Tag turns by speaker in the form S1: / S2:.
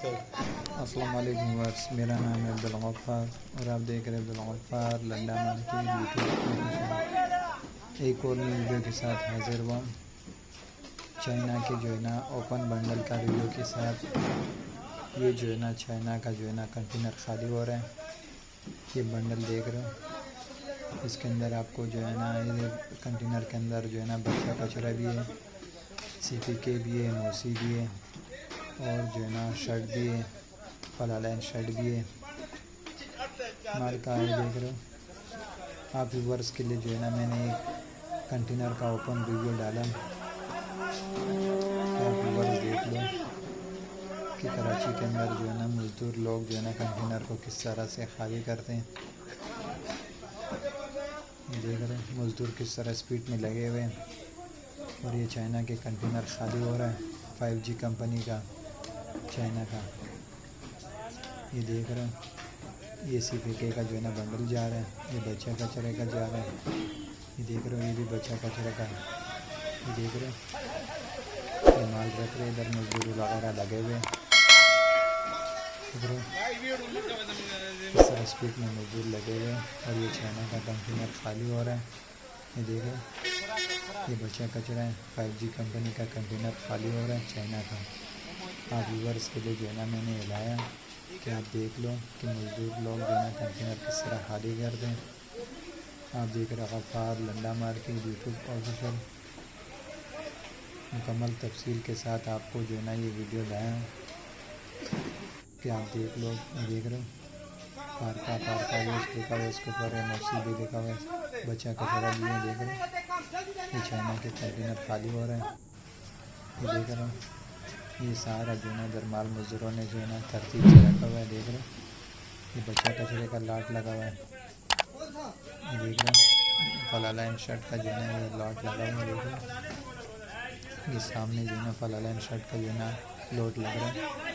S1: अस्सलाम वालेकुम व्यूअर्स, मेरा नाम है अब्दुल गफ्फार और आप देख रहे हैं अब्दुल गफ्फार लंडा मार्केट यूट्यूब। एक और नई वीडियो के साथ हाजिर हुआ। चाइना के जो है ना ओपन बंडल का रिव्यू के साथ। ये जो है ना चाइना का जो है ना कंटेनर खाली हो रहा है। ये बंडल देख रहे हो, इसके अंदर आपको जो है ना ये कंटेनर के अंदर जो है ना बच्चा कचरा भी है, CPK भी है, मोसी भी है और जो है ना शर्ट भी है, पलालाइन शर्ट भी है। माल का है देख रहे हो आप। व्यूवर्स के लिए जो है ना मैंने एक कंटेनर का ओपन रिव्यू डाला। तो आप व्यूवर्स देख लो कि कराची के अंदर जो है ना मज़दूर लोग जो है ना कंटेनर को किस तरह से खाली करते हैं। देख रहे हैं मज़दूर किस तरह स्पीड में लगे हुए हैं और ये चाइना के कंटेनर खाली हो रहा है। 5G कंपनी का चाइना का ये देख रहे हो। ये CPK का जो है ना बंडल जा रहा है। ये बच्चा कचरे का जा रहा है। ये देख रहे हो, ये भी बच्चा कचरे का है। ये देख रहे हो, ये माल रख रहे इधर मजदूर वगैरह लगे हुए। देख रहे हो किस तरह स्पीड में मजदूर लगे हुए और ये चाइना का कंटेनर खाली हो रहा है। ये देख रहे हो, ये बच्चा कचरा है। 5G कंपनी का कंटेनर खाली हो रहा है चाइना का। आप व्यूवर्स के लिए जो है ना मैंने लाया कि आप देख लो कि मज़दूर लोग जो है ना कंटेनर किस तरह खाली कर दें। आप देख रहे Gaffar Landa market YouTube official. मुकम्मल तफसील के साथ आपको जो है ना ये वीडियो लाया कि आप देख लो। देख रहे हो पार्का वेस्ट लिखा हुआ, इसके ऊपर MOC भी लिखा हुआ है, बच्चा कचरा भी है। देख रहे हो ये चाइना के कंटेनर खाली हो रहे हैं। ये देख रहे हो, ये सारा जो है ना दरमाल मज़दूरों ने जो है ना तरतीब से रखा हुआ है। देख रहे हो ये बच्चा कचरे का लाट लगा हुआ है। ये देख रहे हो फलालाइन शर्ट का जो है ना ये लॉट लगा हुआ है। देख रहे हो ये सामने जो है ना फलालाइन शर्ट का जो है ना लोट लग रहा है।